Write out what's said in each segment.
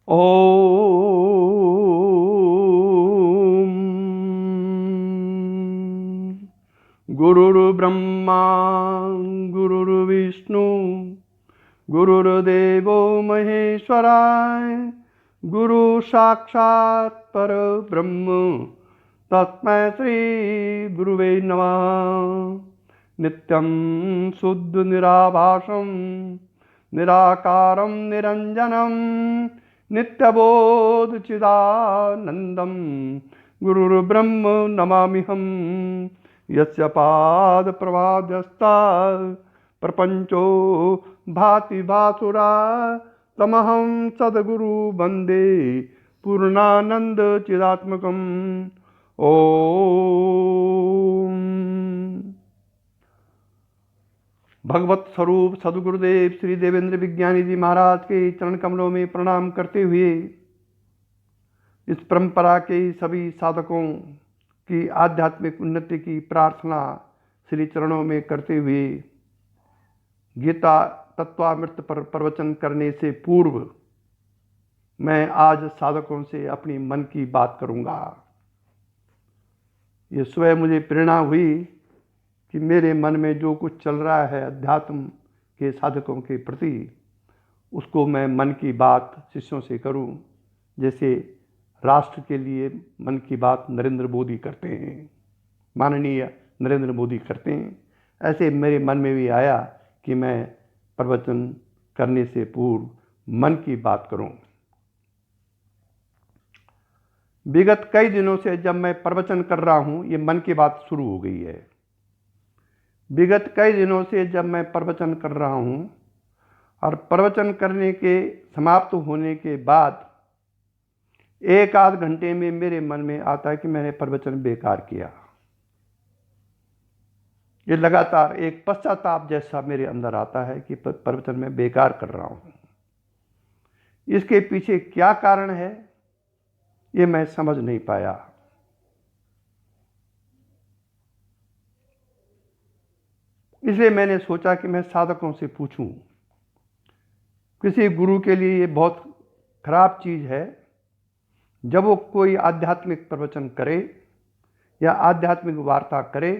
ओम गुरुर्ब्रह्मा गुरुर्विष्णु गुरुर्देवो महेश्वराय गुरु साक्षात् परब्रह्म तस्मै श्री गुरुवे नमः। नित्यं शुद्ध निराभासं निराकारं निरंजनं नित्यबोध चिदानंदं गुरुर्ब्रह्म नमाम्यहम्। यस्य पाद प्रवादस्ता प्रपंचो भाति भासुरा तमहं सद्गुरु वंदे पूर्णानंद चिदात्मकम्। ओम भगवत स्वरूप सदगुरुदेव श्री देवेंद्र विज्ञानी जी महाराज के चरण कमलों में प्रणाम करते हुए इस परंपरा के सभी साधकों की आध्यात्मिक उन्नति की प्रार्थना श्री चरणों में करते हुए गीता तत्वामृत पर प्रवचन करने से पूर्व मैं आज साधकों से अपनी मन की बात करूंगा। ये स्वयं मुझे प्रेरणा हुई कि मेरे मन में जो कुछ चल रहा है अध्यात्म के साधकों के प्रति, उसको मैं मन की बात शिष्यों से करूं। जैसे राष्ट्र के लिए मन की बात नरेंद्र मोदी करते हैं, माननीय नरेंद्र मोदी करते हैं, ऐसे मेरे मन में भी आया कि मैं प्रवचन करने से पूर्व मन की बात करूं। विगत कई दिनों से जब मैं प्रवचन कर रहा हूं, ये मन की बात शुरू हो गई है। विगत कई दिनों से जब मैं प्रवचन कर रहा हूं और प्रवचन करने के समाप्त होने के बाद एक आध घंटे में मेरे मन में आता है कि मैंने प्रवचन बेकार किया। ये लगातार एक पश्चाताप जैसा मेरे अंदर आता है कि प्रवचन में बेकार कर रहा हूं। इसके पीछे क्या कारण है ये मैं समझ नहीं पाया। इसलिए मैंने सोचा कि मैं साधकों से पूछूं। किसी गुरु के लिए ये बहुत खराब चीज है जब वो कोई आध्यात्मिक प्रवचन करे या आध्यात्मिक वार्ता करे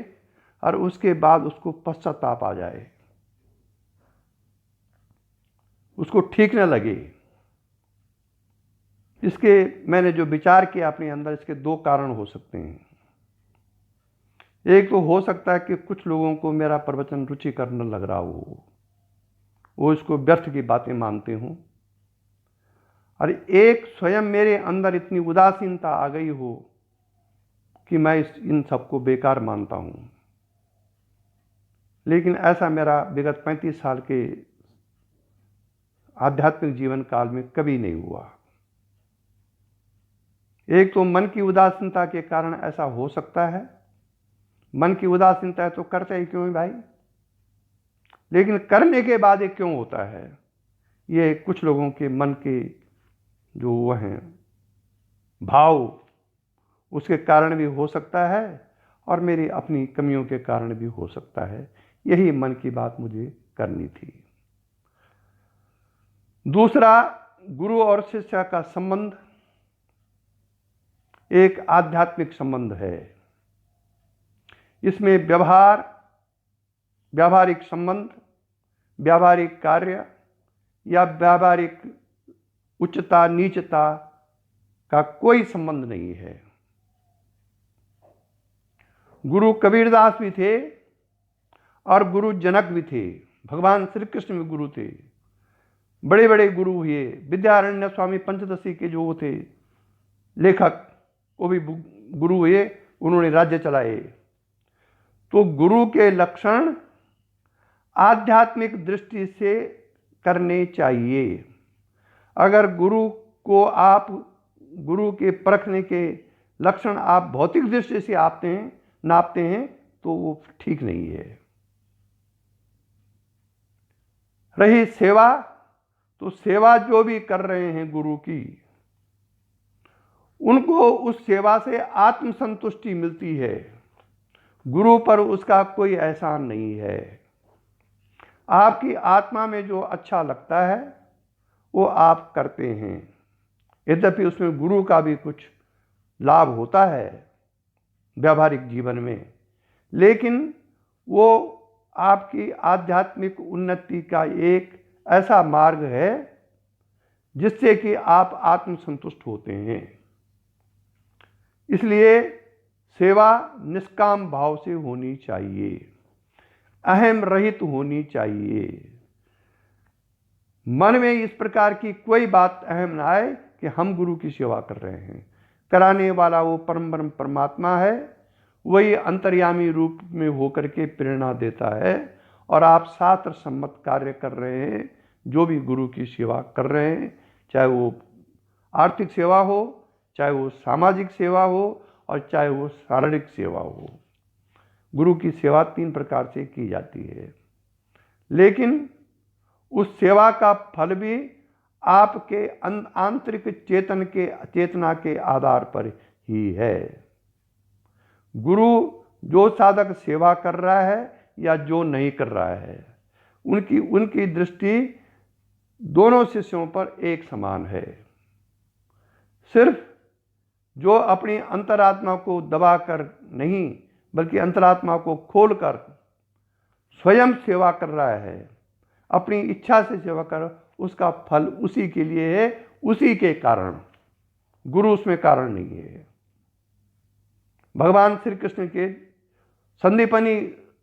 और उसके बाद उसको पश्चाताप आ जाए, उसको ठीक न लगे। इसके मैंने जो विचार किया अपने अंदर, इसके दो कारण हो सकते हैं। एक तो हो सकता है कि कुछ लोगों को मेरा प्रवचन रुचिकर न लग रहा हो, वो इसको व्यर्थ की बातें मानते हों, और एक स्वयं मेरे अंदर इतनी उदासीनता आ गई हो कि मैं इन सबको बेकार मानता हूं। लेकिन ऐसा मेरा विगत 35 साल के आध्यात्मिक जीवन काल में कभी नहीं हुआ। एक तो मन की उदासीनता के कारण ऐसा हो सकता है। मन की उदासीनता है तो करते ही क्यों है भाई, लेकिन करने के बाद ये क्यों होता है, ये कुछ लोगों के मन के जो वो हैं भाव, उसके कारण भी हो सकता है और मेरी अपनी कमियों के कारण भी हो सकता है। यही मन की बात मुझे करनी थी। दूसरा, गुरु और शिष्य का संबंध एक आध्यात्मिक संबंध है। इसमें व्यावहारिक संबंध, व्यावहारिक कार्य या व्यावहारिक उच्चता नीचता का कोई संबंध नहीं है। गुरु कबीरदास भी थे और गुरु जनक भी थे। भगवान श्री कृष्ण भी गुरु थे। बड़े बड़े गुरु हुए। विद्यारण्य स्वामी पंचदशी के जो थे लेखक, वो भी गुरु हुए, उन्होंने राज्य चलाए। तो गुरु के लक्षण आध्यात्मिक दृष्टि से करने चाहिए। अगर गुरु को आप गुरु के परखने के लक्षण आप भौतिक दृष्टि से नापते हैं तो वो ठीक नहीं है। रही सेवा, तो सेवा जो भी कर रहे हैं गुरु की, उनको उस सेवा से आत्मसंतुष्टि मिलती है। गुरु पर उसका कोई एहसान नहीं है। आपकी आत्मा में जो अच्छा लगता है वो आप करते हैं। यद्यपि उसमें गुरु का भी कुछ लाभ होता है व्यावहारिक जीवन में, लेकिन वो आपकी आध्यात्मिक उन्नति का एक ऐसा मार्ग है जिससे कि आप आत्मसंतुष्ट होते हैं। इसलिए सेवा निष्काम भाव से होनी चाहिए, अहम रहित होनी चाहिए। मन में इस प्रकार की कोई बात अहम ना आए कि हम गुरु की सेवा कर रहे हैं। कराने वाला वो परम ब्रह्म परमात्मा है, वही अंतर्यामी रूप में होकर के प्रेरणा देता है और आप शास्त्र सम्मत कार्य कर रहे हैं। जो भी गुरु की सेवा कर रहे हैं, चाहे वो आर्थिक सेवा हो, चाहे वो सामाजिक सेवा हो और चाहे वो शारीरिक सेवा हो, गुरु की सेवा 3 प्रकार से की जाती है। लेकिन उस सेवा का फल भी आपके आंतरिक चेतना के आधार पर ही है। गुरु जो साधक सेवा कर रहा है या जो नहीं कर रहा है, उनकी दृष्टि दोनों शिष्यों पर एक समान है। सिर्फ जो अपनी अंतरात्मा को दबाकर नहीं, बल्कि अंतरात्मा को खोलकर स्वयं सेवा कर रहा है, अपनी इच्छा से सेवा कर, उसका फल उसी के लिए है, उसी के कारण। गुरु उसमें कारण नहीं है। भगवान श्री कृष्ण के संदीपनी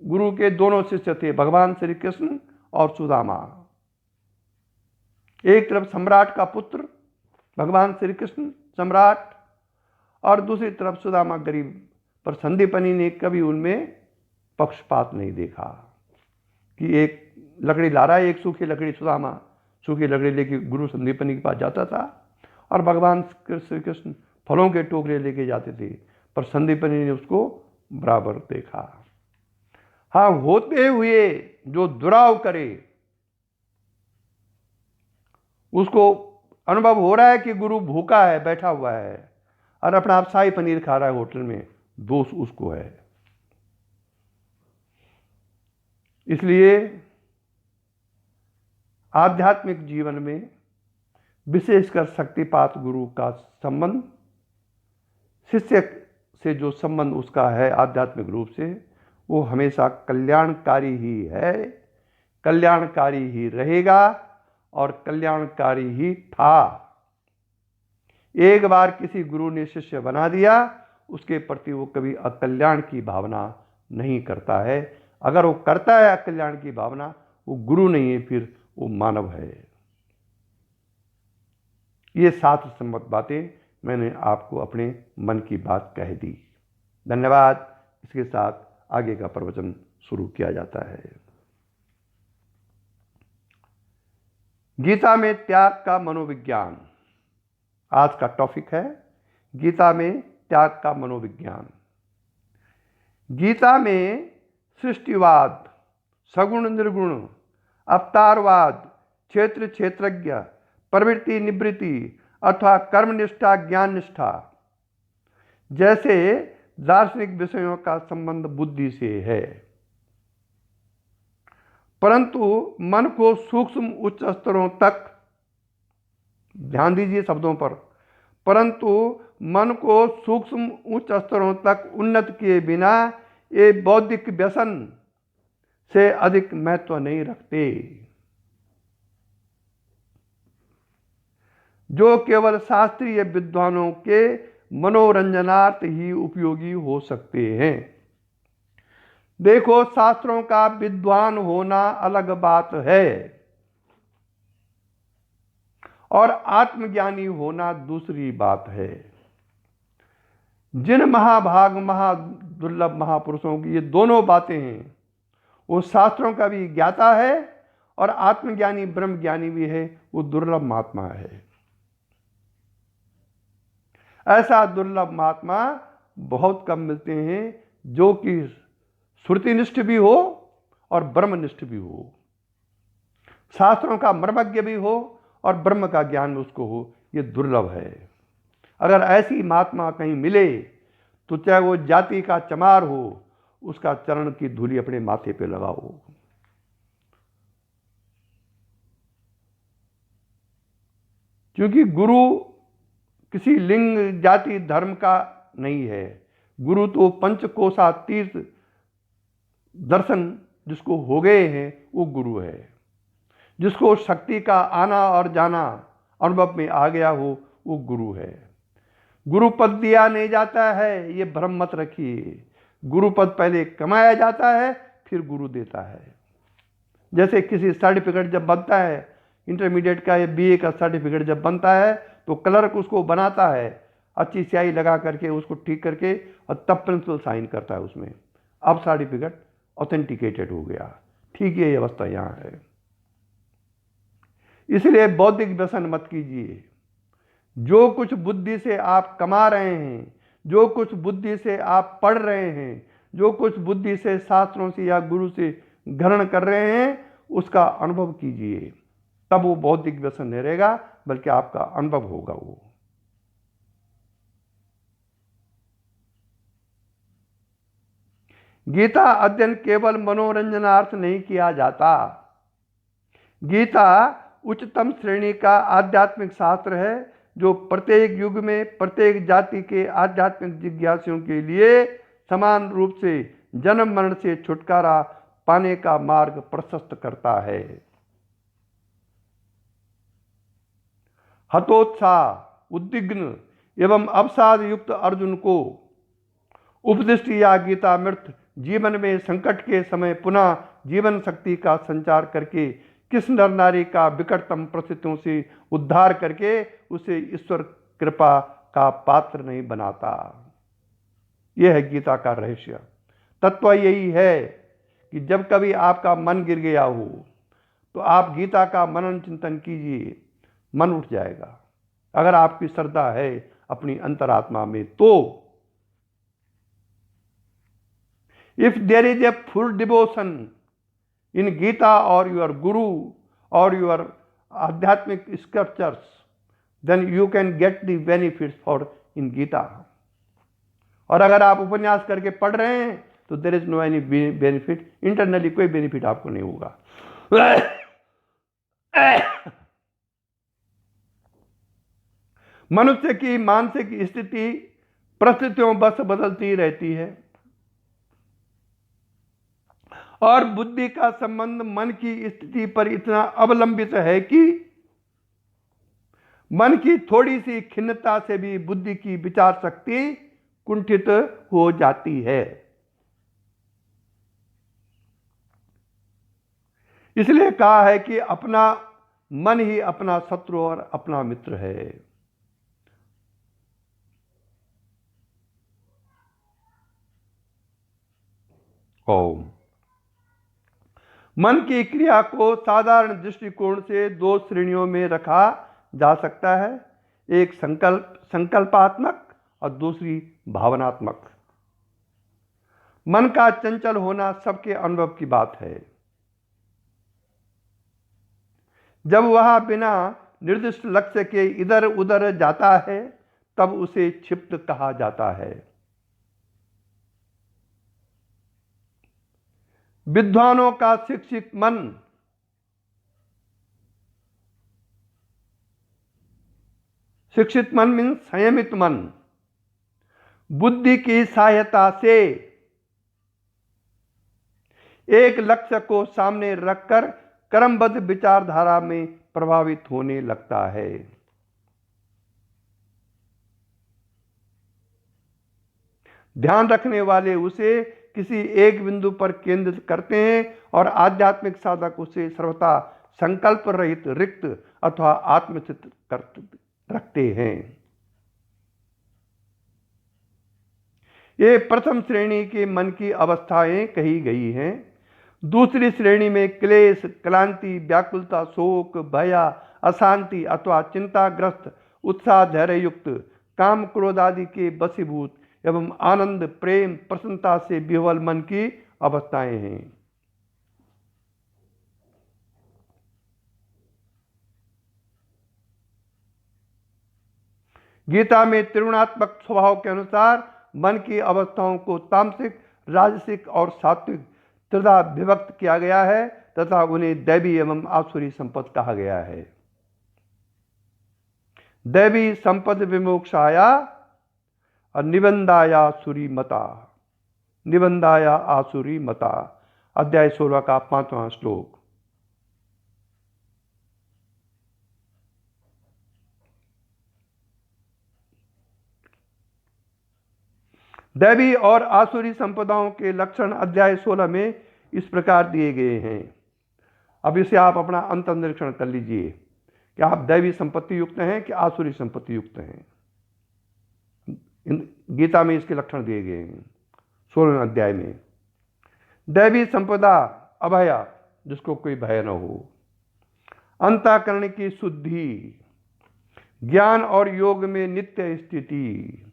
गुरु के दोनों शिष्य थे, भगवान श्री कृष्ण और सुदामा। एक तरफ सम्राट का पुत्र भगवान श्री कृष्ण सम्राट, और दूसरी तरफ सुदामा गरीब। पर संदीपनी ने कभी उनमें पक्षपात नहीं देखा कि एक लकड़ी ला रहा है, एक सूखी लकड़ी सुदामा सूखी लकड़ी लेके गुरु संदीपनी के पास जाता था और भगवान श्री कृष्ण फलों के टोकरे लेके जाते थे, पर संदीपनी ने उसको बराबर देखा। हाँ, होते हुए जो दुराव करे, उसको अनुभव हो रहा है कि गुरु भूखा है, बैठा हुआ है और अपना आप शाही पनीर खा रहा है होटल में, दोष उसको है। इसलिए आध्यात्मिक जीवन में विशेषकर शक्तिपात गुरु का संबंध, शिष्य से जो संबंध उसका है आध्यात्मिक रूप से, वो हमेशा कल्याणकारी ही है, कल्याणकारी ही रहेगा और कल्याणकारी ही था। एक बार किसी गुरु ने शिष्य बना दिया, उसके प्रति वो कभी अकल्याण की भावना नहीं करता है। अगर वो करता है अकल्याण की भावना, वो गुरु नहीं है, फिर वो मानव है। ये 7 सम्मत बातें मैंने आपको अपने मन की बात कह दी। धन्यवाद। इसके साथ आगे का प्रवचन शुरू किया जाता है। गीता में त्याग का मनोविज्ञान आज का टॉपिक है। गीता में त्याग का मनोविज्ञान। गीता में सृष्टिवाद, सगुण निर्गुण, अवतारवाद, क्षेत्र क्षेत्रज्ञ, प्रवृत्ति निवृत्ति अथवा कर्मनिष्ठा ज्ञान निष्ठा जैसे दार्शनिक विषयों का संबंध बुद्धि से है, परंतु मन को सूक्ष्म उच्च स्तरों तक, ध्यान दीजिए शब्दों पर, परंतु मन को सूक्ष्म उच्च स्तरों तक उन्नत किए बिना ये बौद्धिक व्यसन से अधिक महत्व नहीं रखते, जो केवल शास्त्रीय विद्वानों के मनोरंजनार्थ ही उपयोगी हो सकते हैं। देखो, शास्त्रों का विद्वान होना अलग बात है और आत्मज्ञानी होना दूसरी बात है। जिन महाभाग महादुर्लभ महापुरुषों की ये दोनों बातें हैं, वो शास्त्रों का भी ज्ञाता है और आत्मज्ञानी ब्रह्मज्ञानी भी है, वो दुर्लभ महात्मा है। ऐसा दुर्लभ महात्मा बहुत कम मिलते हैं जो कि श्रुतिनिष्ठ भी हो और ब्रह्मनिष्ठ भी हो, शास्त्रों का मर्मज्ञ भी हो और ब्रह्म का ज्ञान उसको हो। ये दुर्लभ है। अगर ऐसी महात्मा कहीं मिले तो चाहे वो जाति का चमार हो, उसका चरण की धूलि अपने माथे पे लगाओ। क्योंकि गुरु किसी लिंग जाति धर्म का नहीं है। गुरु तो पंचकोशातीत दर्शन जिसको हो गए हैं वो गुरु है। जिसको शक्ति का आना और जाना अनुभव में आ गया हो वो गुरु है। गुरु पद दिया नहीं जाता है, ये भ्रम मत रखिए। गुरु पद पहले कमाया जाता है, फिर गुरु देता है। जैसे किसी सर्टिफिकेट जब बनता है, इंटरमीडिएट का या बीए का सर्टिफिकेट जब बनता है, तो क्लर्क उसको बनाता है, अच्छी स्याही लगा करके उसको ठीक करके, और तब प्रिंसिपल साइन करता है उसमें। अब सर्टिफिकेट ऑथेंटिकेटेड हो गया। ठीक है, ये अवस्था यहाँ है। इसलिए बौद्धिक व्यसन मत कीजिए। जो कुछ बुद्धि से आप कमा रहे हैं, जो कुछ बुद्धि से आप पढ़ रहे हैं, जो कुछ बुद्धि से शास्त्रों से या गुरु से ग्रहण कर रहे हैं, उसका अनुभव कीजिए। तब वो बौद्धिक व्यसन नहीं रहेगा, बल्कि आपका अनुभव होगा। वो गीता अध्ययन केवल मनोरंजनार्थ नहीं किया जाता। गीता उच्चतम श्रेणी का आध्यात्मिक शास्त्र है, जो प्रत्येक युग में प्रत्येक जाति के आध्यात्मिक जिज्ञासुओं के लिए समान रूप से जन्म मरण से छुटकारा पाने का मार्ग प्रशस्त करता है। हतोत्साह, उद्विग्न एवं अवसाद युक्त अर्जुन को उपदिष्ट या गीतामृत जीवन में संकट के समय पुनः जीवन शक्ति का संचार करके किस नर नारी का विकटतम परिस्थितियों से उद्धार करके उसे ईश्वर कृपा का पात्र नहीं बनाता। यह है गीता का रहस्य। तत्व यही है कि जब कभी आपका मन गिर गया हो तो आप गीता का मनन चिंतन कीजिए, मन उठ जाएगा। अगर आपकी श्रद्धा है अपनी अंतरात्मा में तो। If there is a full devotion in Gita or your Guru or your Adhyatmic scriptures, then you can get the benefits for in Gita. और अगर आप उपन्यास करके पढ़ रहे हैं तो there is no any benefit, internally कोई बेनिफिट आपको नहीं होगा। मनुष्य की मानसिक स्थिति परिस्थितियों बस बदलती रहती है, और बुद्धि का संबंध मन की स्थिति पर इतना अवलंबित है कि मन की थोड़ी सी खिन्नता से भी बुद्धि की विचार शक्ति कुंठित हो जाती है। इसलिए कहा है कि अपना मन ही अपना शत्रु और अपना मित्र है। ओम। मन की क्रिया को साधारण दृष्टिकोण से दो श्रेणियों में रखा जा सकता है, एक संकल्पात्मक और दूसरी भावनात्मक। मन का चंचल होना सबके अनुभव की बात है। जब वह बिना निर्दिष्ट लक्ष्य के इधर उधर जाता है तब उसे क्षिप्त कहा जाता है। विद्वानों का शिक्षित मन मीन्स संयमित मन बुद्धि की सहायता से एक लक्ष्य को सामने रखकर क्रमबद्ध विचारधारा में प्रभावित होने लगता है। ध्यान रखने वाले उसे किसी एक बिंदु पर केंद्रित करते हैं और आध्यात्मिक साधक उसे सर्वथा संकल्प रहित रिक्त अथवा आत्मचित रखते हैं। ये प्रथम श्रेणी के मन की अवस्थाएं कही गई हैं। दूसरी श्रेणी में क्लेश, क्लांति, व्याकुलता, शोक, भय, अशांति अथवा चिंताग्रस्त, उत्साह, धैर्य युक्त, काम क्रोध आदि के वशीभूत एवं आनंद, प्रेम, प्रसन्नता से विह्वल मन की अवस्थाएं हैं। गीता में त्रिगुणात्मक स्वभाव के अनुसार मन की अवस्थाओं को तामसिक, राजसिक और सात्विक त्रिधा विभक्त किया गया है तथा उन्हें दैवी एवं आसुरी संपत्ति कहा गया है। दैवी संपद विमोक्षाया और निबंधाया सुरी मता, निबंधाया आसुरी मता। अध्याय 16 का 5वां श्लोक। दैवी और आसुरी संपदाओं के लक्षण अध्याय 16 में इस प्रकार दिए गए हैं। अब इसे आप अपना अंतर्निरीक्षण कर लीजिए कि आप दैवी संपत्ति युक्त हैं कि आसुरी संपत्ति युक्त हैं। गीता में इसके लक्षण दिए गए हैं 16वें अध्याय में। दैवी संपदा अभया, जिसको कोई भय न हो, अंतःकरण की शुद्धि, ज्ञान और योग में नित्य स्थिति,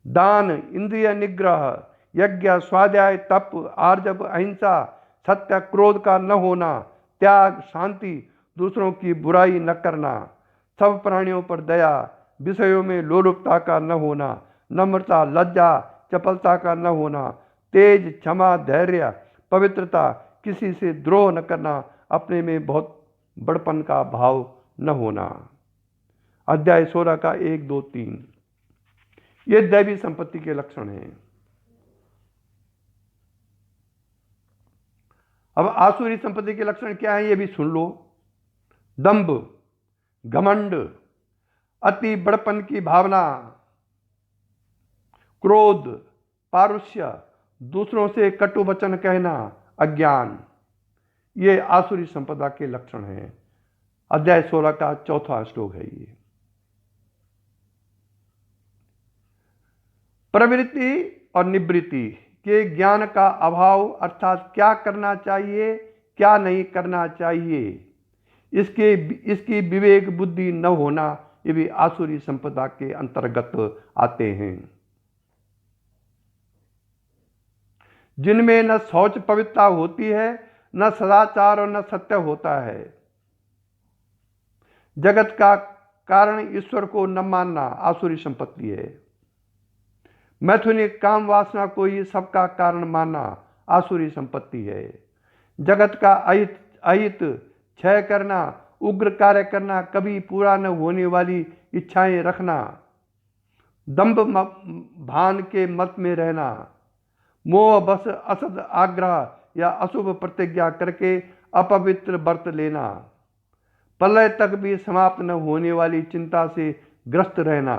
दान, इंद्रिय निग्रह, यज्ञ, स्वाध्याय, तप, आर्जव, अहिंसा, सत्य, क्रोध का न होना, त्याग, शांति, दूसरों की बुराई न करना, सब प्राणियों पर दया, विषयों में लोलुपता का न होना, नम्रता, लज्जा, चपलता का न होना, तेज, क्षमा, धैर्य, पवित्रता, किसी से द्रोह न करना, अपने में बहुत बड़पन का भाव न होना। अध्याय 16 का 1, 2, 3 ये दैवी संपत्ति के लक्षण हैं। अब आसुरी संपत्ति के लक्षण क्या है ये भी सुन लो। दंभ, घमंड, अति बड़पन की भावना, क्रोध, पारुष्य, दूसरों से कटु वचन कहना, अज्ञान, ये आसुरी संपदा के लक्षण हैं। अध्याय 16 का 4वां श्लोक है ये। प्रवृत्ति और निवृत्ति के ज्ञान का अभाव, अर्थात क्या करना चाहिए क्या नहीं करना चाहिए, इसकी विवेक बुद्धि न होना, ये भी आसुरी संपदा के अंतर्गत आते हैं। जिनमें न शौच पवित्रता होती है, न सदाचार और न सत्य होता है। जगत का कारण ईश्वर को न मानना आसुरी संपत्ति है। मैथुनिक काम वासना को ही सबका कारण मानना आसुरी संपत्ति है। जगत का अहित क्षय करना, उग्र कार्य करना, कभी पूरा न होने वाली इच्छाएं रखना, दंभ भान के मत में रहना, मोह बस असद आग्रह या अशुभ प्रतिज्ञा करके अपवित्र व्रत लेना, प्रलय तक भी समाप्त न होने वाली चिंता से ग्रस्त रहना,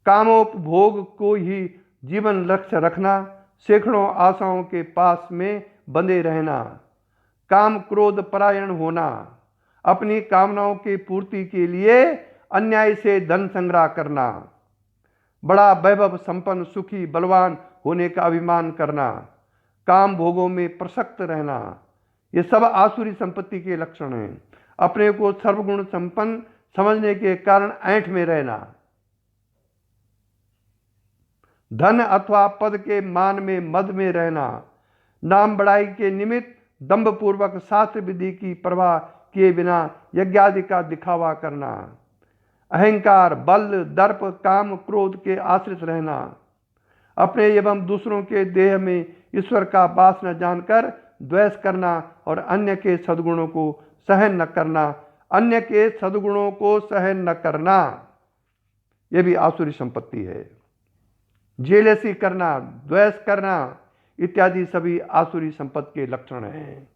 कामोपभोग को ही जीवन लक्ष्य रखना, सैकड़ों आशाओं के पास में बंधे रहना, काम क्रोध परायण होना, अपनी कामनाओं की पूर्ति के लिए अन्याय से धन संग्रह करना, बड़ा वैभव संपन्न सुखी बलवान होने का अभिमान करना, काम भोगों में प्रसक्त रहना, ये सब आसुरी संपत्ति के लक्षण हैं। अपने को सर्वगुण संपन्न समझने के कारण ऐंठ में रहना, धन अथवा पद के मान में मद में रहना, नाम बढ़ाई के निमित्त दंभ पूर्वक शास्त्र विधि की परवाह किए बिना यज्ञादि का दिखावा करना, अहंकार, बल, दर्प, काम, क्रोध के आश्रित रहना, अपने एवं दूसरों के देह में ईश्वर का वास न जानकर द्वेष करना और अन्य के सद्गुणों को सहन न करना, अन्य के सद्गुणों को सहन न करना, यह भी आसुरी संपत्ति है। जेलसी करना, द्वेष करना इत्यादि सभी आसुरी संपत्ति के लक्षण हैं।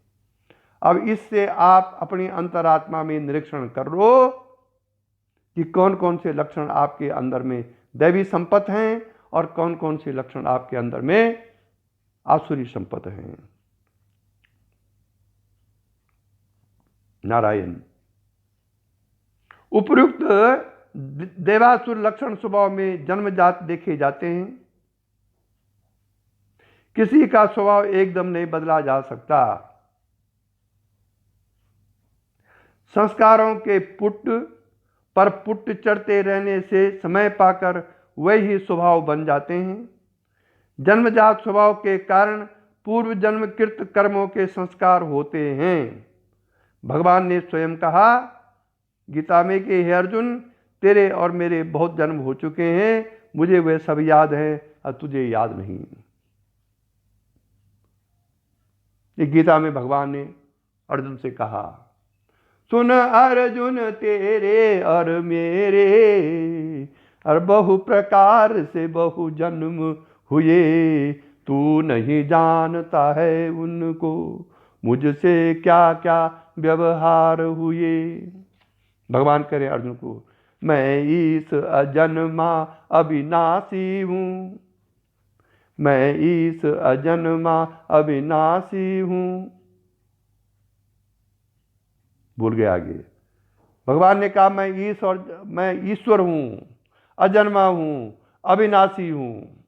अब इससे आप अपनी अंतरात्मा में निरीक्षण कर लो कि कौन कौन से लक्षण आपके अंदर में दैवी संपत्ति हैं और कौन कौन से लक्षण आपके अंदर में आसुरी संपत्ति हैं। नारायण। उपयुक्त देवासुर लक्षण स्वभाव में जन्मजात देखे जाते हैं। किसी का स्वभाव एकदम नहीं बदला जा सकता। संस्कारों के पुट पर पुट चढ़ते रहने से समय पाकर वही स्वभाव बन जाते हैं। जन्मजात स्वभाव के कारण पूर्व जन्मकृत कर्मों के संस्कार होते हैं। भगवान ने स्वयं कहा गीता में कि हे अर्जुन, तेरे और मेरे बहुत जन्म हो चुके हैं, मुझे वे सब याद हैं और तुझे याद नहीं। ये गीता में भगवान ने अर्जुन से कहा। सुन अर्जुन तेरे और मेरे, और बहु प्रकार से बहु जन्म हुए, तू नहीं जानता है उनको, मुझसे क्या क्या व्यवहार हुए। भगवान करें अर्जुन को, मैं ईश अजन्मा अविनाशी हूँ, मैं ईश अजन्मा अविनाशी हूँ। भूल गया आगे। भगवान ने कहा मैं ईश्वर हूँ, अजन्मा हूँ, अविनाशी हूँ,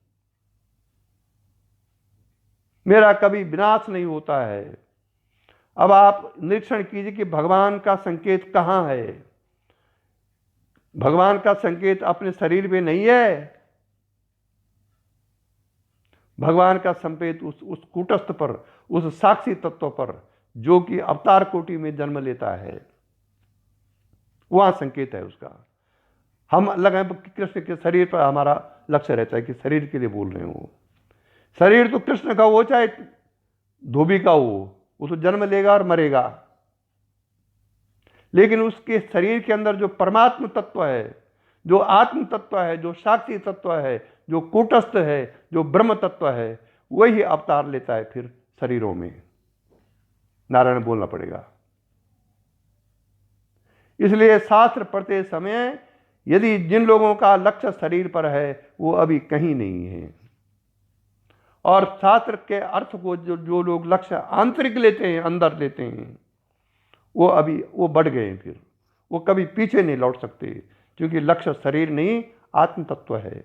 मेरा कभी विनाश नहीं होता है। अब आप निरीक्षण कीजिए कि भगवान का संकेत कहाँ है। भगवान का संकेत अपने शरीर में नहीं है, भगवान का संकेत उस कूटस्थ पर, उस साक्षी तत्व पर, जो कि अवतार कोटि में जन्म लेता है, वहां संकेत है उसका। हम लगे कृष्ण के शरीर पर हमारा लक्ष्य रहता है कि शरीर के लिए बोल रहे हो। शरीर तो कृष्ण का हो, चाहे धोबी का हो, वो तो जन्म लेगा और मरेगा, लेकिन उसके शरीर के अंदर जो परमात्म तत्व है, जो आत्म तत्व है, जो साक्षी तत्व है, जो कूटस्थ है, जो ब्रह्म तत्व है, वही अवतार लेता है फिर शरीरों में। नारायण बोलना पड़ेगा। इसलिए शास्त्र पढ़ते समय यदि जिन लोगों का लक्ष्य शरीर पर है, वो अभी कहीं नहीं है। और शास्त्र के अर्थ को जो लोग लक्ष्य आंतरिक लेते हैं, अंदर लेते हैं, वो बढ़ गए हैं। फिर वो कभी पीछे नहीं लौट सकते, क्योंकि लक्ष्य शरीर नहीं, आत्म तत्व है।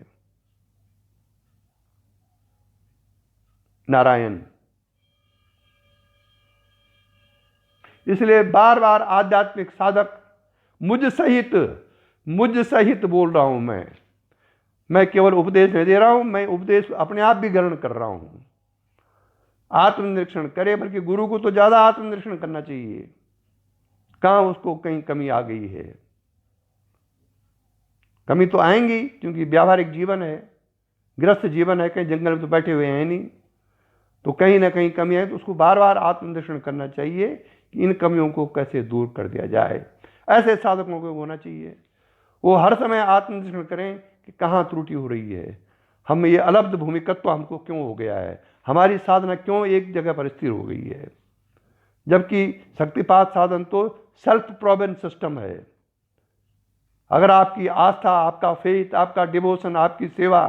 नारायण। इसलिए बार बार आध्यात्मिक साधक मुझ सहित बोल रहा हूं। मैं केवल उपदेश नहीं दे रहा हूं, मैं उपदेश अपने आप भी ग्रहण कर रहा हूं। आत्मनिरीक्षण करे, बल्कि गुरु को तो ज्यादा आत्मनिरीक्षण करना चाहिए, कहां उसको कहीं कमी आ गई है। कमी तो आएंगी, क्योंकि व्यावहारिक जीवन है, गृहस्थ जीवन है, कहीं जंगल में तो बैठे हुए हैं नहीं, तो कहीं ना कहीं कमी है, तो उसको बार बार आत्मनिरीक्षण करना चाहिए कि इन कमियों को कैसे दूर कर दिया जाए। ऐसे साधकों को होना चाहिए, वो हर समय आत्मनिरीक्षण करें कि कहाँ त्रुटि हो रही है, हम ये अलब्ध भूमिकत्व हमको क्यों हो गया है, हमारी साधना क्यों एक जगह पर स्थिर हो गई है। जबकि शक्तिपात साधन तो सेल्फ प्रोवन सिस्टम है। अगर आपकी आस्था, आपका फेथ, आपका डिवोशन, आपकी सेवा,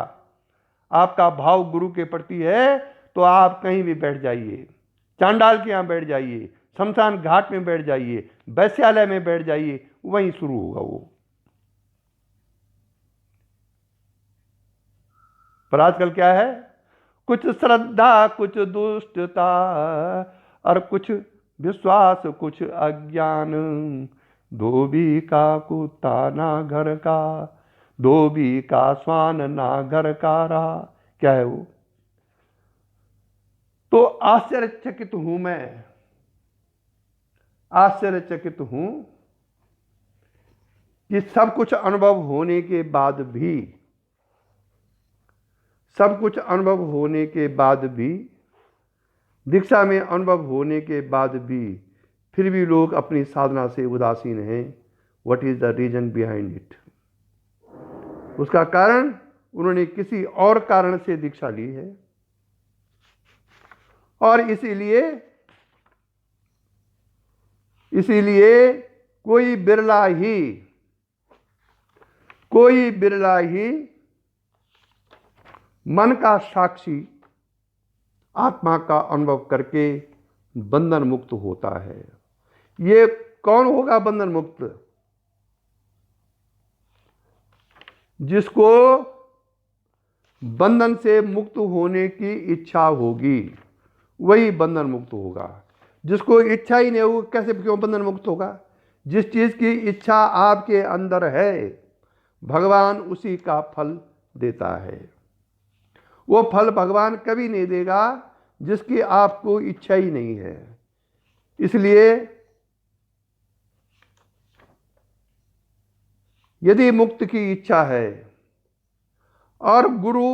आपका भाव गुरु के प्रति है, तो आप कहीं भी बैठ जाइए, चांडाल के यहाँ बैठ जाइए, शमशान घाट में बैठ जाइए, वैश्यालय में बैठ जाइए, वहीं शुरू होगा वो। पर आजकल क्या है, कुछ श्रद्धा, कुछ दुष्टता, और कुछ विश्वास, कुछ अज्ञान, धोबी का कुत्ता ना घर का, धोबी का स्वान ना घर का रहा। क्या है वो? तो आश्चर्यचकित हूं मैं, आश्चर्यचकित हूं कि सब कुछ अनुभव होने के बाद भी, सब कुछ अनुभव होने के बाद भी, दीक्षा में अनुभव होने के बाद भी, फिर भी लोग अपनी साधना से उदासीन हैं। What is the reason behind it? उसका कारण, उन्होंने किसी और कारण से दीक्षा ली है, और इसीलिए कोई बिरला ही मन का साक्षी आत्मा का अनुभव करके बंधन मुक्त होता है। ये कौन होगा बंधन मुक्त? जिसको बंधन से मुक्त होने की इच्छा होगी, वही बंधन मुक्त होगा। जिसको इच्छा ही नहीं होगी, कैसे क्यों बंधन मुक्त होगा? जिस चीज की इच्छा आपके अंदर है, भगवान उसी का फल देता है। वो फल भगवान कभी नहीं देगा जिसकी आपको इच्छा ही नहीं है। इसलिए यदि मुक्त की इच्छा है, और गुरु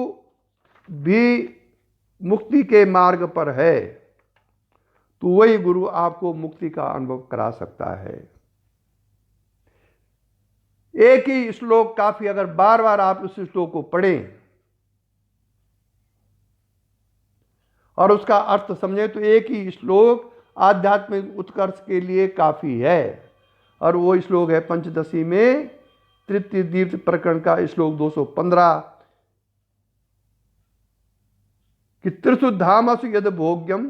भी मुक्ति के मार्ग पर है, तो वही गुरु आपको मुक्ति का अनुभव करा सकता है। एक ही श्लोक काफी, अगर बार बार आप उस श्लोक को पढ़ें और उसका अर्थ समझें तो एक ही श्लोक आध्यात्मिक उत्कर्ष के लिए काफी है। और वो श्लोक है पंचदशी में तृतीय दीप्त प्रकरण का श्लोक 215 कि त्रिषु धामसु यद भोग्यम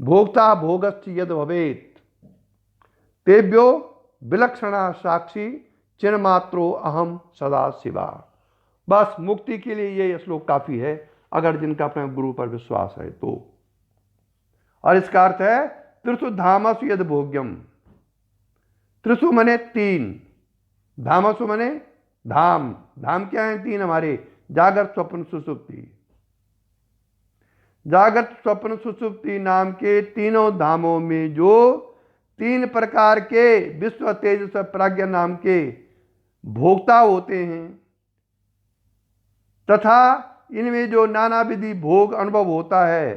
भोक्ता भोगश्च यद भवेत तेभ्यो विलक्षणा साक्षी चिन्मात्रो अहम सदा शिवा। बस मुक्ति के लिए ये श्लोक काफी है, अगर जिनका अपने गुरु पर विश्वास है तो। और इसका अर्थ है त्रिषु धामसु यद भोग्यम। त्रिषु मने तीन, धामसु मने धाम। धाम क्या है? तीन हमारे, जागृत स्वप्न सुषुप्ति। जागृत स्वप्न सुषुप्ति नाम के तीनों धामों में जो तीन प्रकार के विश्व तेजस प्राज्ञ नाम के भोक्ता होते हैं तथा इनमें जो नाना विधि भोग अनुभव होता है,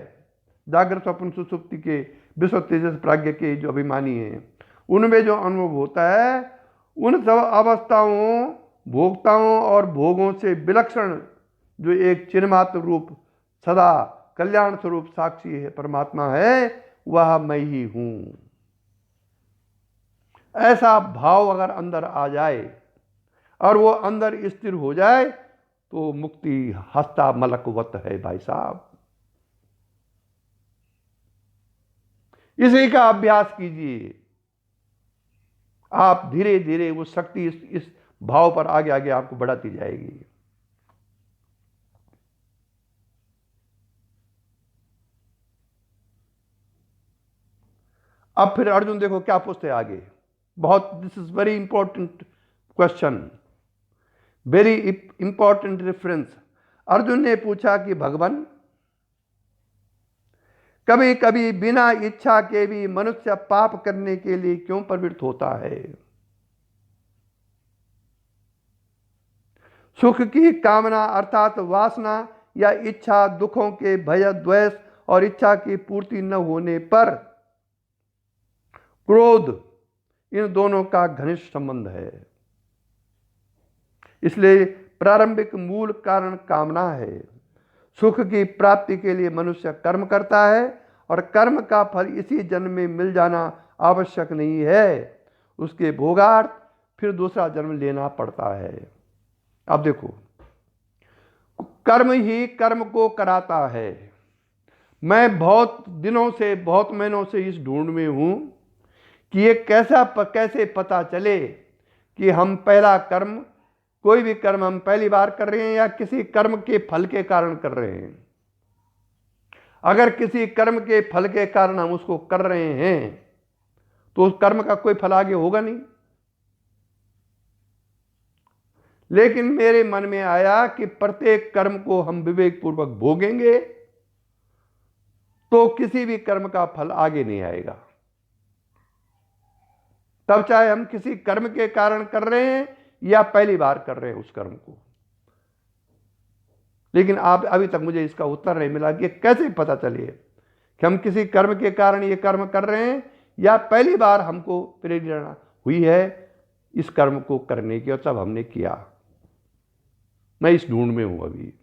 जागृत स्वप्न सुषुप्ति के विश्व तेजस प्राज्ञ के जो अभिमानी हैं, उनमें जो अनुभव होता है, उन सब अवस्थाओं, भोक्ताओं और भोगों से विलक्षण जो एक चिन्मात्र रूप सदा कल्याण स्वरूप साक्षी है, परमात्मा है, वह मैं ही हूं। ऐसा भाव अगर अंदर आ जाए और वो अंदर स्थिर हो जाए तो मुक्ति हस्ता मलकवत है भाई साहब। इसी का अभ्यास कीजिए, आप धीरे धीरे वो शक्ति इस भाव पर आगे आगे आपको बढ़ाती जाएगी। अब फिर अर्जुन देखो क्या पूछते हैं आगे, बहुत, this is very important question, very important reference. Arjun ने पूछा कि भगवान, कभी कभी बिना इच्छा के भी मनुष्य पाप करने के लिए क्यों प्रवृत्त होता है? सुख की कामना अर्थात वासना या इच्छा, दुखों के भय, द्वेष और इच्छा की पूर्ति न होने पर क्रोध, इन दोनों का घनिष्ठ संबंध है। इसलिए प्रारंभिक मूल कारण कामना है। सुख की प्राप्ति के लिए मनुष्य कर्म करता है और कर्म का फल इसी जन्म में मिल जाना आवश्यक नहीं है, उसके भोगार्थ फिर दूसरा जन्म लेना पड़ता है। अब देखो, कर्म ही कर्म को कराता है। मैं बहुत दिनों से, बहुत महीनों से इस ढूंढ में हूं कि ये कैसे पता चले कि हम पहला कर्म, कोई भी कर्म हम पहली बार कर रहे हैं या किसी कर्म के फल के कारण कर रहे हैं। अगर किसी कर्म के फल के कारण हम उसको कर रहे हैं तो उस कर्म का कोई फल आगे होगा नहीं। लेकिन मेरे मन में आया कि प्रत्येक कर्म को हम विवेकपूर्वक भोगेंगे तो किसी भी कर्म का फल आगे नहीं आएगा। तब चाहे हम किसी कर्म के कारण कर रहे हैं या पहली बार कर रहे हैं उस कर्म को। लेकिन आप अभी तक मुझे इसका उत्तर नहीं मिला कि कैसे पता चले कि हम किसी कर्म के कारण ये कर्म कर रहे हैं या पहली बार हमको प्रेरणा हुई है इस कर्म को करने की और तब हमने किया। मैं इस ढूंढ में हूं अभी।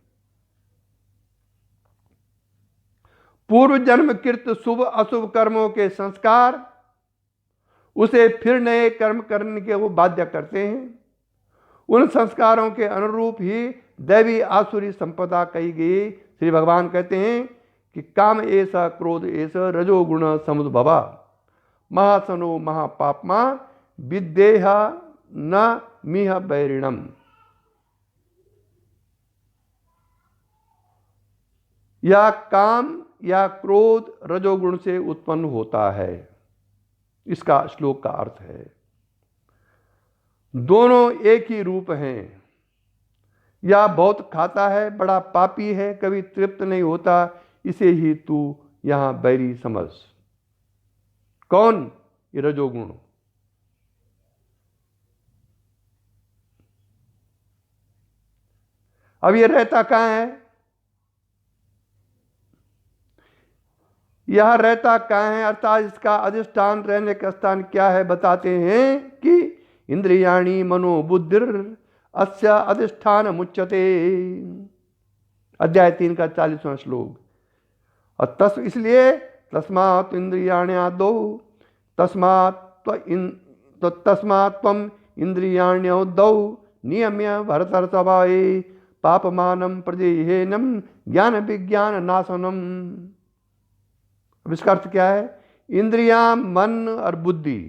पूर्व जन्म कृत शुभ अशुभ कर्मों के संस्कार उसे फिर नए कर्म करने के वो बाध्य करते हैं। उन संस्कारों के अनुरूप ही दैवी आसुरी संपदा कही गई। श्री भगवान कहते हैं कि काम ऐसा, क्रोध ऐसा, रजोगुण समुद्भवा, महासनो महापापमा, विद्येहा न मिह बैरिणम। या काम या क्रोध रजोगुण से उत्पन्न होता है, इसका श्लोक का अर्थ है। दोनों एक ही रूप हैं। या बहुत खाता है, बड़ा पापी है, कभी तृप्त नहीं होता, इसे ही तू यहां बैरी समझ। कौन? ये रजोगुण। अब ये रहता कहां है? यह रहता कहां है, अर्थात इसका अधिष्ठान, रहने का स्थान क्या है? बताते हैं कि इंद्रियाणि मनो बुद्धिर अस्य अधिष्ठान मुच्यते। अध्याय 3 का 40वां श्लोक। और इसलिए तस्मात् इंद्रियाण्यादौ तस्मात् त्वम् इंद्रियाण्यौदौ नियम्य भरतर्षभाए पापमानं प्रजेहेनम ज्ञान विज्ञान नाशनम। अब इसका अर्थ क्या है? इंद्रियां, मन और बुद्धि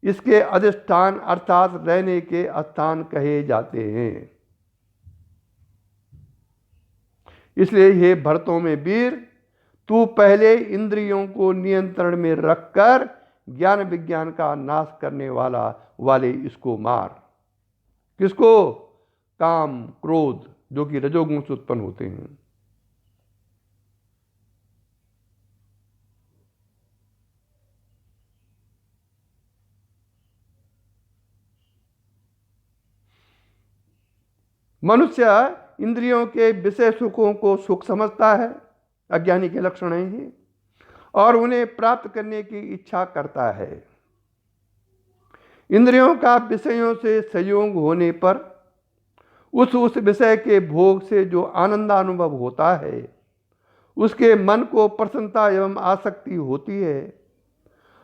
इसके अधिष्ठान अर्थात रहने के स्थान कहे जाते हैं। इसलिए हे भरतों में वीर, तू पहले इंद्रियों को नियंत्रण में रखकर ज्ञान विज्ञान का नाश करने वाले इसको मार। किसको? काम, क्रोध, जो कि रजोगुण से उत्पन्न होते हैं। मनुष्य इंद्रियों के विषय सुखों को सुख समझता है, अज्ञानी के लक्षण हैं ये, और उन्हें प्राप्त करने की इच्छा करता है। इंद्रियों का विषयों से संयोग होने पर उस विषय के भोग से जो आनंदानुभव होता है, उसके मन को प्रसन्नता एवं आसक्ति होती है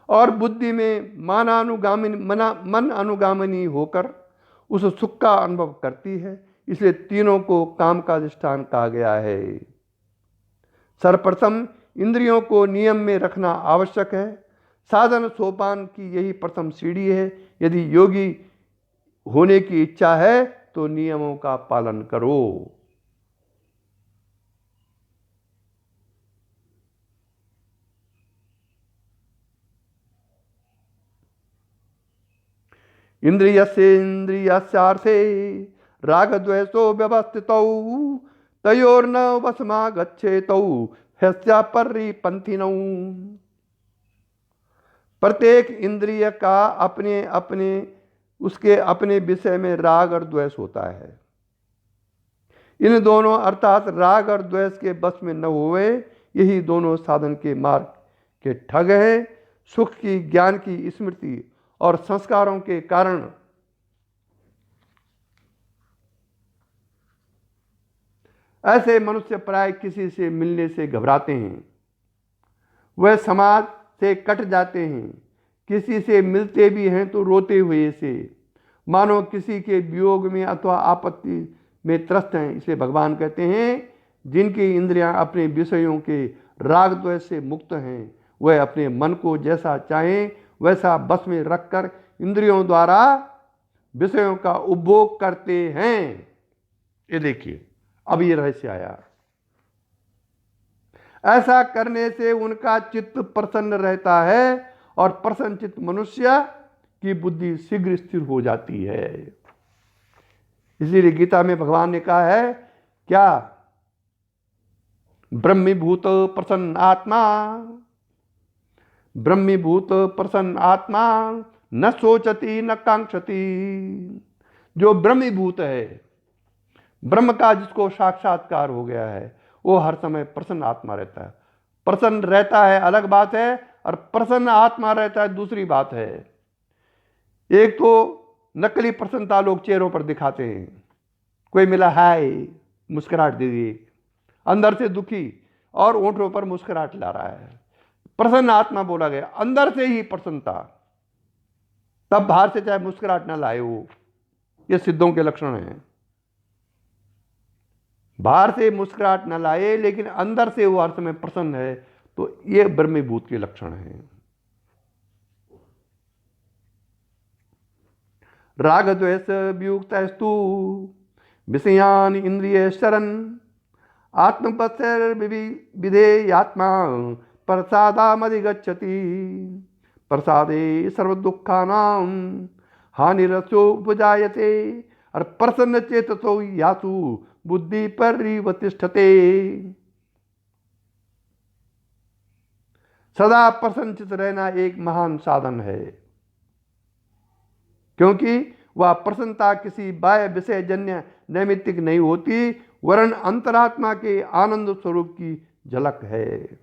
और बुद्धि में मन अनुगामिनी होकर उस सुख का अनुभव करती है। इसलिए तीनों को काम का अधिष्ठान कहा गया है। सर्वप्रथम इंद्रियों को नियम में रखना आवश्यक है। साधन सोपान की यही प्रथम सीढ़ी है। यदि योगी होने की इच्छा है तो नियमों का पालन करो। इंद्रियस्यार्थे रागद्वेषो व्यवस्थितौ तयोर्न वशमागच्छेतौ ह्यस्यापरिपन्थिनौ। प्रत्येक इंद्रिय का उसके अपने विषय में राग और द्वेष होता है। इन दोनों अर्थात राग और द्वेष के बस में न हुए, यही दोनों साधन के मार्ग के ठग हैं। सुख की, ज्ञान की स्मृति और संस्कारों के कारण ऐसे मनुष्य प्राय किसी से मिलने से घबराते हैं। वह समाज से कट जाते हैं। किसी से मिलते भी हैं तो रोते हुए से, मानो किसी के वियोग में अथवा आपत्ति में त्रस्त हैं। इसलिए भगवान कहते हैं, जिनकी इंद्रियां अपने विषयों के राग द्वेष से मुक्त हैं, वह अपने मन को जैसा चाहें वैसा बस में रखकर इंद्रियों द्वारा विषयों का उपभोग करते हैं। ये देखिए, अब ये रहस्य आया। ऐसा करने से उनका चित्त प्रसन्न रहता है और प्रसन्न चित्त मनुष्य की बुद्धि शीघ्र स्थिर हो जाती है। इसीलिए गीता में भगवान ने कहा है क्या? ब्रह्मीभूत प्रसन्न आत्मा, ब्रह्मीभूत प्रसन्न आत्मा न सोचती न कांक्षती। जो ब्रह्मीभूत है, ब्रह्म का जिसको साक्षात्कार हो गया है, वो हर समय प्रसन्न आत्मा रहता है। प्रसन्न रहता है अलग बात है, और प्रसन्न आत्मा रहता है दूसरी बात है। एक तो नकली प्रसन्नता लोग चेहरों पर दिखाते हैं। कोई मिला, हाय, मुस्कुराहट दे दी, अंदर से दुखी और ओंठों पर मुस्कुराहट ला रहा है। प्रसन्न आत्मा बोला गया, अंदर से ही प्रसन्नता, तब बाहर से चाहे मुस्कुराहट ना लाए वो। ये सिद्धों के लक्षण हैं। बाहर से मुस्कुराहट न लाए लेकिन अंदर से वो हर समय प्रसन्न है, तो ये ब्रह्मीभूत के लक्षण हैं। राग द्वेष वियुक्तस्तु विषयान इंद्रिय शरण आत्मपश्चर विधेयात्मा प्रसादामधिगच्छति। प्रसादे सर्व दुखानां हानिरसो उपजायते और प्रसन्न चेतसो यासु बुद्धि परिवतिष्ठते। सदा प्रसन्नचित रहना एक महान साधन है, क्योंकि वह प्रसन्नता किसी बाह्य विषय जन्य नैमित्तिक नहीं होती, वरन अंतरात्मा के आनंद स्वरूप की झलक है।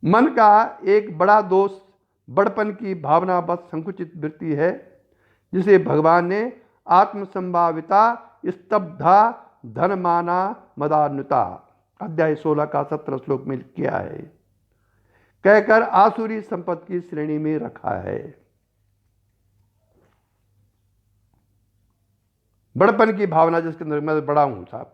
मन का एक बड़ा दोष बड़पन की भावना बस संकुचित वृत्ति है, जिसे भगवान ने आत्मसंभाविता स्तब्धा धनमाना मदान्विता अध्याय 16 का 17 श्लोक में किया है, कहकर आसुरी संपत्ति की श्रेणी में रखा है। बड़पन की भावना जिसके अंदर मैं बड़ा हूं साहब,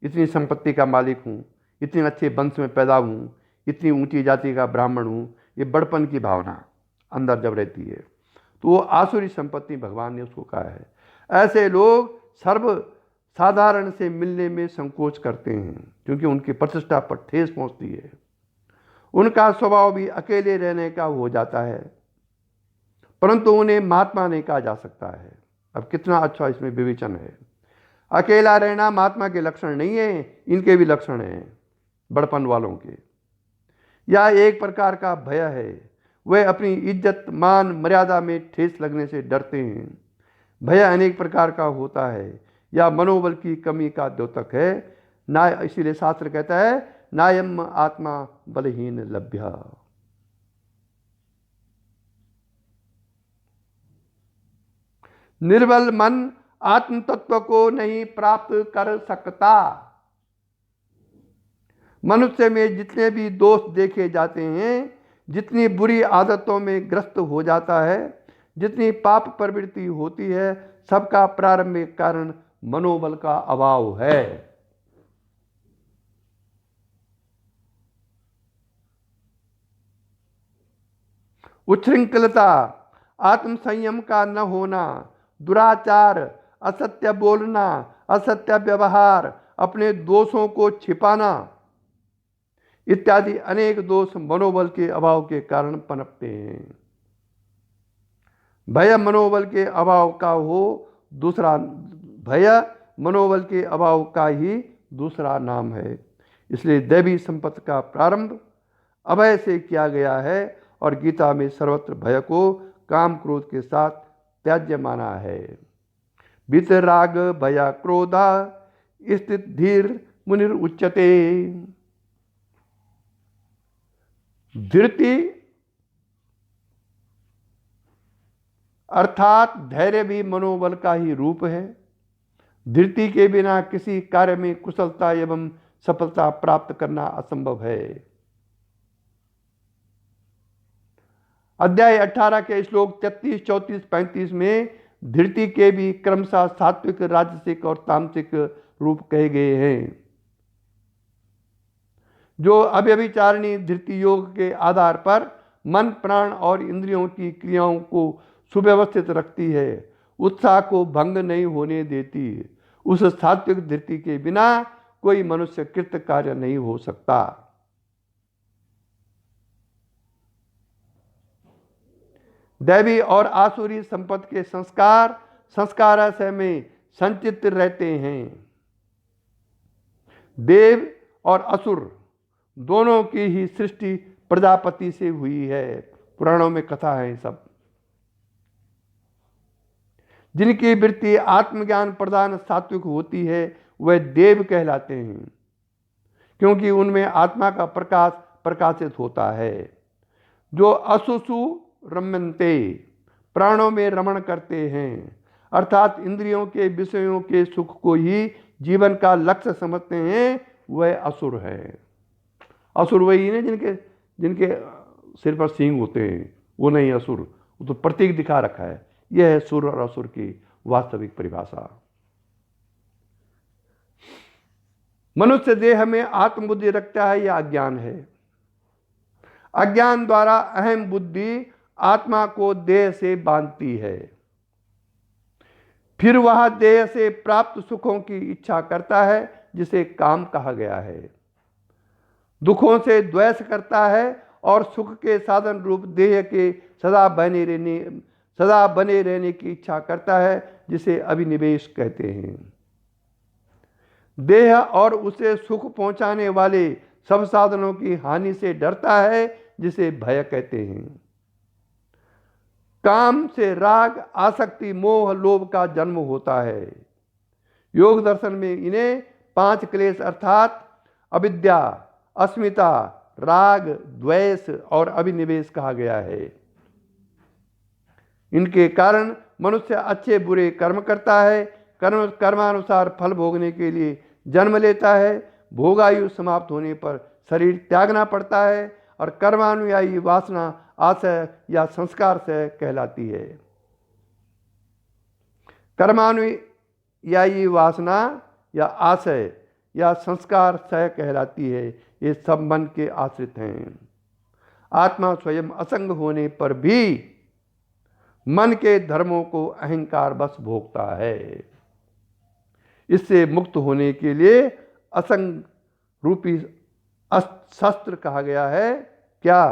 इतनी संपत्ति का मालिक हूं, इतने अच्छे वंश में पैदा हूं, इतनी ऊंची जाति का ब्राह्मण हूं, ये बड़पन की भावना अंदर जब रहती है तो वो आसुरी संपत्ति भगवान ने उसको कहा है। ऐसे लोग सर्व साधारण से मिलने में संकोच करते हैं क्योंकि उनकी प्रतिष्ठा पर ठेस पहुंचती है। उनका स्वभाव भी अकेले रहने का हो जाता है, परंतु उन्हें महात्मा नहीं कहा जा सकता है। अब कितना अच्छा इसमें विवेचन है। अकेला रहना महात्मा के लक्षण नहीं है, इनके भी लक्षण हैं बड़पन वालों के। यह एक प्रकार का भय है, वे अपनी इज्जत मान मर्यादा में ठेस लगने से डरते हैं। भय अनेक प्रकार का होता है, या मनोबल की कमी का द्योतक है ना। इसीलिए शास्त्र कहता है नायम आत्मा बलहीन लभ्य। निर्बल मन आत्म तत्व को नहीं प्राप्त कर सकता। मनुष्य में जितने भी दोष देखे जाते हैं, जितनी बुरी आदतों में ग्रस्त हो जाता है, जितनी पाप प्रवृत्ति होती है, सबका प्रारंभिक कारण मनोबल का अभाव है। उच्छृंखलता, आत्म संयम का न होना, दुराचार, असत्य बोलना, असत्य व्यवहार, अपने दोषों को छिपाना इत्यादि अनेक दोष मनोबल के अभाव के कारण पनपते हैं। भय मनोबल के अभाव का हो दूसरा भय मनोबल के अभाव का ही दूसरा नाम है। इसलिए दैवी संपत्ति का प्रारंभ अभय से किया गया है और गीता में सर्वत्र भय को काम क्रोध के साथ त्याज्य माना है। वितराग भया क्रोधा स्थित धीर मुनिर उच्यते। धृति अर्थात धैर्य भी मनोबल का ही रूप है। धृति के बिना किसी कार्य में कुशलता एवं सफलता प्राप्त करना असंभव है। अध्याय 18 के श्लोक 33, 34, 35 में धृति के भी क्रमशः सात्विक, राजसिक और तामसिक रूप कहे गए हैं। जो अव्यभिचारिणी धृति योग के आधार पर मन, प्राण और इंद्रियों की क्रियाओं को सुव्यवस्थित रखती है, उत्साह को भंग नहीं होने देती, उस सात्विक धृति के बिना कोई मनुष्य कृत कार्य नहीं हो सकता। दैवी और आसुरी संपत्ति के संस्कार संस्काराशय में संचित रहते हैं। देव और असुर दोनों की ही सृष्टि प्रजापति से हुई है। पुराणों में कथा है सब। जिनकी वृत्ति आत्मज्ञान प्रदान सात्विक होती है वह देव कहलाते हैं, क्योंकि उनमें आत्मा का प्रकाश प्रकाशित होता है। जो असुसु रमन्ते, प्राणों में रमण करते हैं, अर्थात इंद्रियों के विषयों के सुख को ही जीवन का लक्ष्य समझते हैं, वह असुर है। असुर वही है जिनके सिर पर सींग होते हैं, वो नहीं असुर। वो तो प्रतीक दिखा रखा है। यह है सुर और असुर की वास्तविक परिभाषा। मनुष्य देह में आत्मबुद्धि रखता है, यह अज्ञान है। अज्ञान द्वारा अहम बुद्धि आत्मा को देह से बांधती है, फिर वह देह से प्राप्त सुखों की इच्छा करता है, जिसे काम कहा गया है। दुखों से द्वेष करता है और सुख के साधन रूप देह के सदा बने रहने की इच्छा करता है, जिसे अभिनिवेश कहते हैं। देह और उसे सुख पहुंचाने वाले सब साधनों की हानि से डरता है, जिसे भय कहते हैं। काम से राग, आसक्ति, मोह, लोभ का जन्म होता है। योग दर्शन में इन्हें 5 क्लेश अर्थात अविद्या, अस्मिता, राग, द्वेष और अभिनिवेश कहा गया है। इनके कारण मनुष्य अच्छे बुरे कर्म करता है, कर्मानुसार फल भोगने के लिए जन्म लेता है। भोगायु समाप्त होने पर शरीर त्यागना पड़ता है और कर्मानुयायी वासना आशय या संस्कार से कहलाती है। कर्मानुयायी वासना या आशय या संस्कार से कहलाती है। ये सब मन के आश्रित हैं। आत्मा स्वयं असंग होने पर भी मन के धर्मों को अहंकार बस भोगता है। इससे मुक्त होने के लिए असंग रूपी शस्त्र कहा गया है। क्या?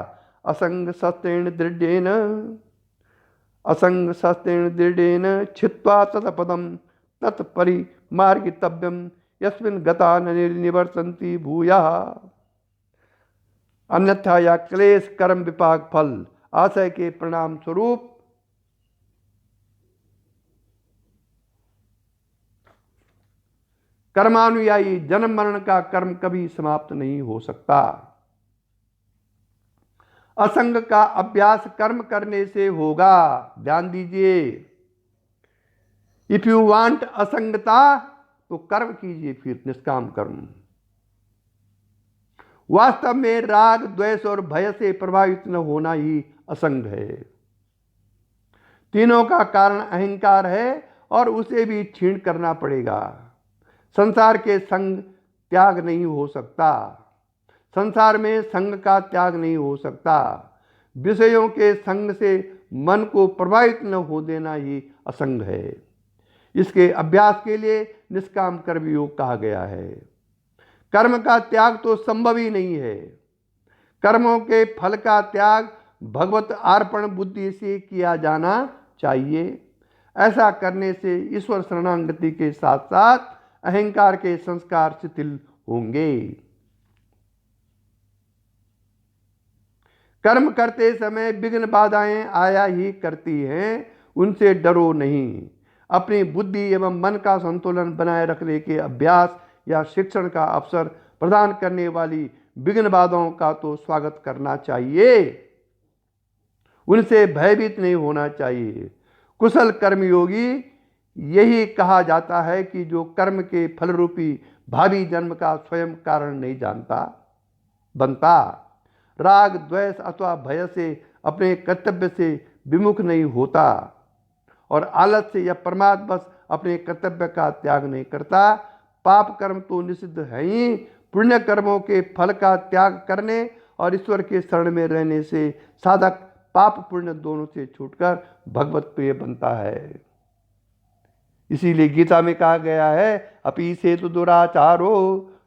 असंग शस्त्रेण दृढ़ेन, असंग शस्त्रेण दृढ़ेन छित्त्वा तत्पदम तत्परिमार्गितव्यम यस्मिन् गता न निवर्तन्ति भूयः। अन्यथा या क्लेश कर्म विपाक फल आशय के परिणाम स्वरूप कर्मानुयायी जन्म मरण का कर्म कभी समाप्त नहीं हो सकता। असंग का अभ्यास कर्म करने से होगा। ध्यान दीजिए, इफ यू वांट असंगता तो कर्म कीजिए, फिर निष्काम कर्म। वास्तव में राग, द्वेष और भय से प्रभावित न होना ही असंग है। तीनों का कारण अहंकार है और उसे भी क्षीण करना पड़ेगा। संसार के संग त्याग नहीं हो सकता। संसार में संग का त्याग नहीं हो सकता। विषयों के संग से मन को प्रभावित न हो देना ही असंग है। इसके अभ्यास के लिए निष्काम कर्म योग कहा गया है। कर्म का त्याग तो संभव ही नहीं है। कर्मों के फल का त्याग भगवत अर्पण बुद्धि से किया जाना चाहिए। ऐसा करने से ईश्वर शरणागति के साथ साथ अहंकार के संस्कार शिथिल होंगे। कर्म करते समय विघ्न बाधाएं आया ही करती हैं, उनसे डरो नहीं। अपनी बुद्धि एवं मन का संतुलन बनाए रखने के अभ्यास या शिक्षण का अवसर प्रदान करने वाली विघ्न बाधाओं का तो स्वागत करना चाहिए, उनसे भयभीत नहीं होना चाहिए। कुशल कर्मयोगी यही कहा जाता है कि जो कर्म के फल रूपी भावी जन्म का स्वयं कारण नहीं जानता बनता, राग, द्वेष अथवा भय से अपने कर्तव्य से विमुख नहीं होता और आलस से या प्रमाद बस अपने कर्तव्य का त्याग नहीं करता। पाप कर्म तो निषिद्ध है ही, पुण्य कर्मों के फल का त्याग करने और ईश्वर के शरण में रहने से साधक पाप पुण्य दोनों से छूटकर भगवत प्रिय बनता है। इसीलिए गीता में कहा गया है, अपि से तो दुराचारो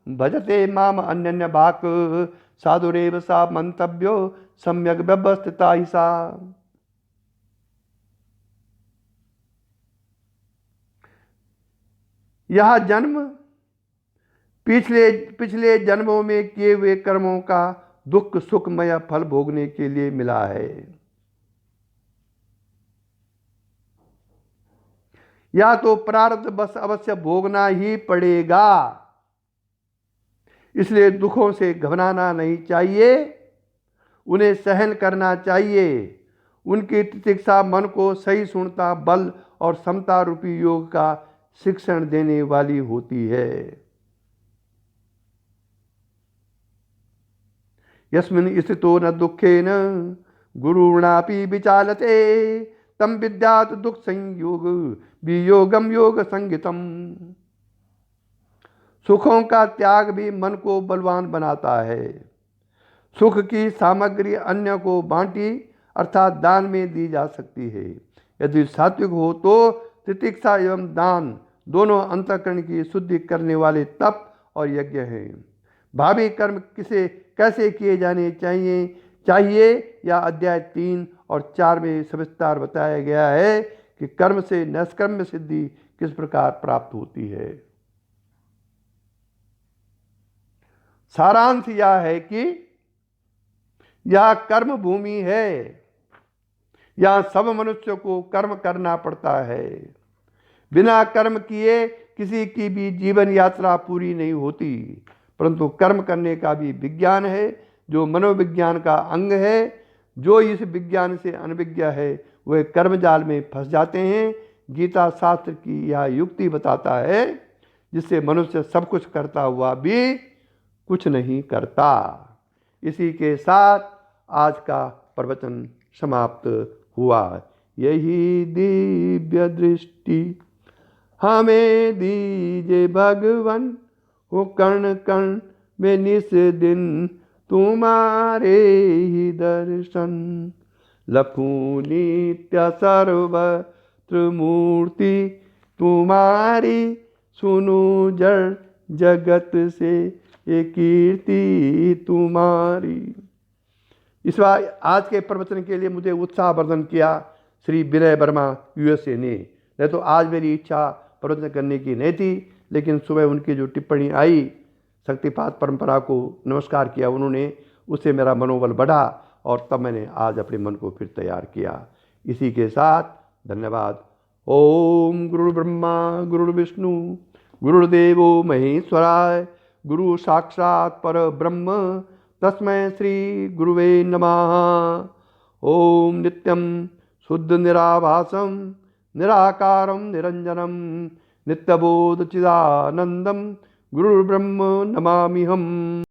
भजते माम अन्यन्य भाक साधुरेव सा मंतव्यो सम्यक व्यवस्थिता ही सा। यह जन्म पिछले जन्मों में किए हुए कर्मों का दुख सुखमय फल भोगने के लिए मिला है। या तो प्रारब्ध बस अवश्य भोगना ही पड़ेगा। इसलिए दुखों से घबराना नहीं चाहिए, उन्हें सहन करना चाहिए। उनकी तितिक्षा मन को सही सुनता बल और समता रूपी योग का शिक्षण देने वाली होती है। यस्मिन् स्थितो न दुखेन गुरुणापि विचालते तम विद्यात दुख संयोग वियोगम योग संगितम। सुखों का त्याग भी मन को बलवान बनाता है। सुख की सामग्री अन्य को बांटी अर्थात दान में दी जा सकती है। यदि सात्विक हो तो तितिक्षा एवं दान दोनों अंतःकरण की शुद्धि करने वाले तप और यज्ञ हैं। भावी कर्म कैसे किए जाने चाहिए या अध्याय 3 और 4 में सविस्तार बताया गया है कि कर्म से निष्कर्म सिद्धि किस प्रकार प्राप्त होती है। सारांश यह है कि यह कर्म भूमि है। यह सब मनुष्य को कर्म करना पड़ता है। बिना कर्म किए किसी की भी जीवन यात्रा पूरी नहीं होती, परंतु कर्म करने का भी विज्ञान है। जो मनोविज्ञान का अंग है। जो इस विज्ञान से अनभिज्ञ है वह कर्मजाल में फंस जाते हैं। गीता शास्त्र की यह युक्ति बताता है जिससे मनुष्य सब कुछ करता हुआ भी कुछ नहीं करता। इसी के साथ आज का प्रवचन समाप्त हुआ। यही दिव्य दृष्टि हमें दीजे भगवन, हो कण कण में निस दिन तुम्हारे ही दर्शन। लखूं नित्य सर्वत्र मूर्ति तुम्हारी, सुनो जड़ जगत से ये कीर्ति तुम्हारी। इस बार आज के प्रवचन के लिए मुझे उत्साहवर्धन किया श्री विनय वर्मा USA ने। नहीं तो आज मेरी इच्छा प्रवचन करने की नहीं थी, लेकिन सुबह उनकी जो टिप्पणी आई, शक्तिपात परंपरा को नमस्कार किया उन्होंने, उससे मेरा मनोबल बढ़ा और तब मैंने आज अपने मन को फिर तैयार किया। इसी के साथ धन्यवाद। ओम गुरु ब्रह्मा गुरु विष्णु गुरुदेवो महेश्वराय, गुरु साक्षात पर ब्रह्म तस्मै श्री गुरुवे नमः। ओम नित्यं शुद्ध निराभासं निराकारं निरंजनं नित्यबोध चिदानंदं गुरुर्ब्रह्म नमाम्यहम्।